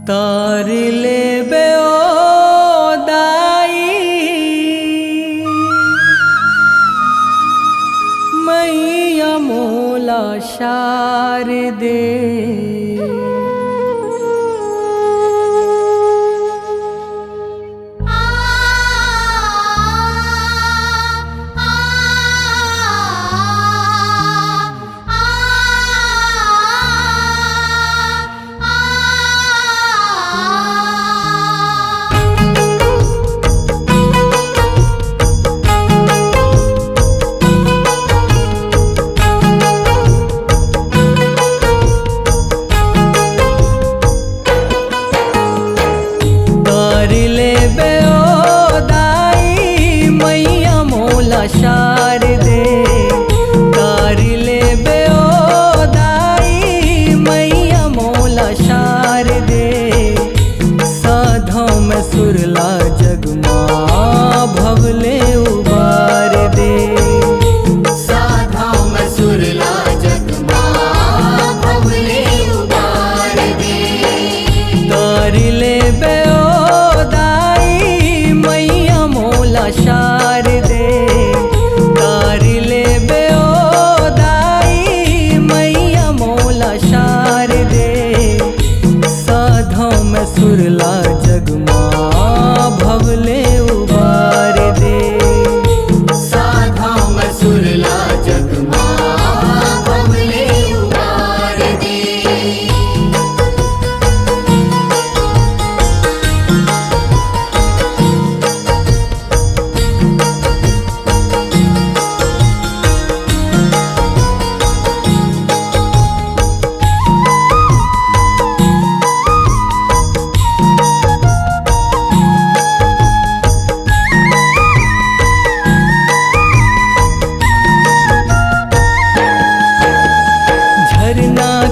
तार ले बेओ दाई मैया मोला शारदे शारदे तार ले बेओ दाई मैया मोला शारदे साधों में सुरला जगमा भवले उबार दे साधों में सुरला जगमा भवले उबार दे तार ले बेओ दाई मैया मोला शारदे सुरला जगमा भवले उबार दे साधों में सुरला जगमा भवले उबार दे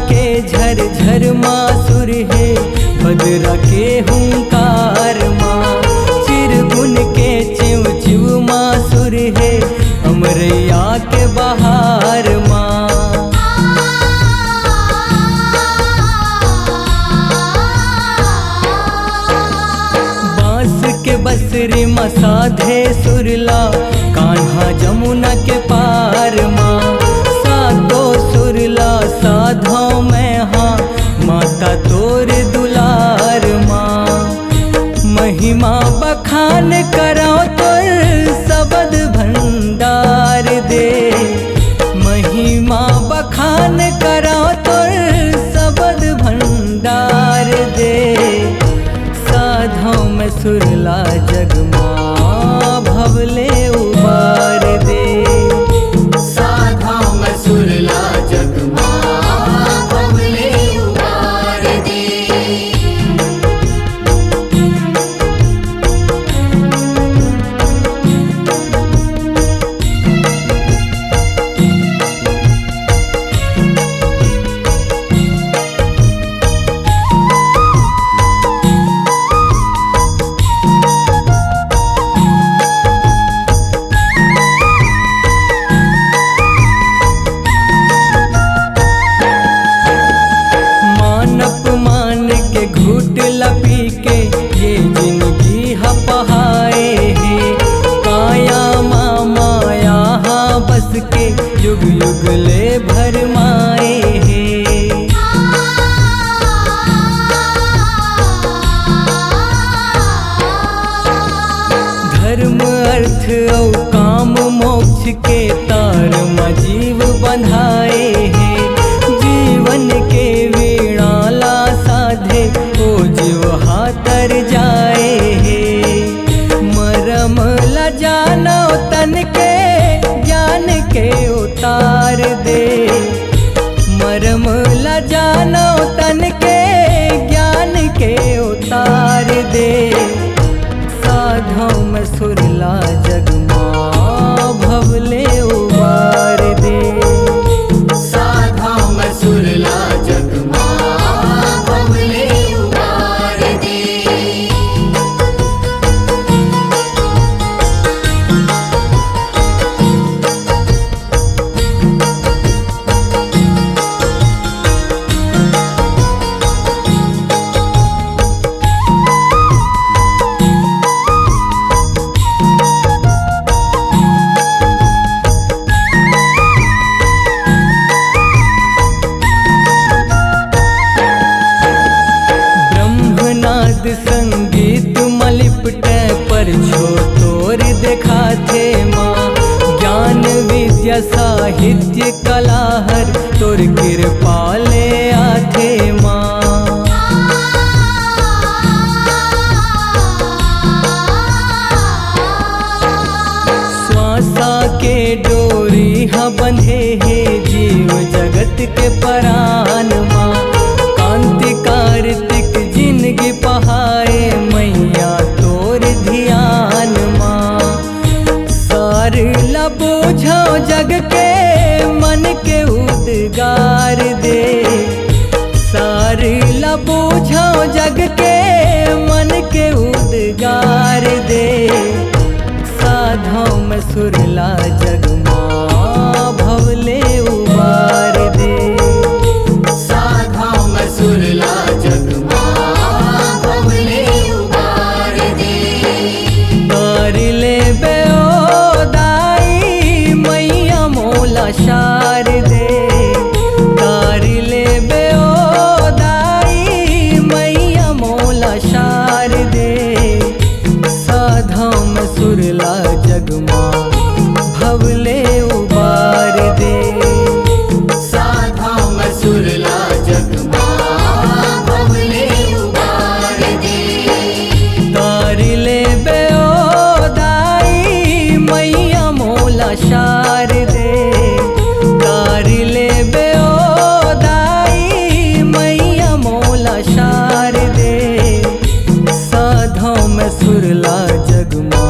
झर मासुर है बदरा के हुंकार माँ चिरगुन के चिव चिव मासुर है अमरैया के बहार माँ बांस के बसरी मसाधे सुरला कान्हा जमुना के पार माँ सातो सुरला साधों में माता तोर दुलार माँ महिमा बखान करो तोर सबद भंडार दे महिमा बखान करो तोर सबद भंडार दे साधों में सुरला जगमा भवले उबार दे साधों में सुरला जगमा भवले उबार दे लपी के ये जिंदगी हपहाए है काया माया हाँ बस के युग युग ले भरमाए है धर्म अर्थ और काम मोक्ष के तार में जीव बंधाए है जीवन के वीणाला साधे ओ जीव हाथर जाए है मरम ला जानो तन के ज्ञान के उतार दे विद्या साहित्य कला हर तोर कृपा ले आथे माँ। श्वासा के डोरी हा बंधे हे जीव जगत के परान माँ। कांति कार्तिक जिंदगी पहाए मैया तोर ध्यान माँ। सार ला बोझो जग के मन के उद्गार दे। सार ला बोझो जग के मन के उद्गार दे। साधों में सुरला जगमा भवले उबार दे। साधों में सुरला जगमा भवले उबार दे। तार ले बेओ दाई मैया मोला शार दे। तार ले बेओ दाई मैया मोला शार दे। साधों में सुरला जगमा भवले उबार दे। साधों में सुरला जगमा भवले उबार दे। तार ले बेओ दाई मैया मोला शार दे। तार ले बेओ दाई मैया मोला शार दे। साधों में सुरला जगमा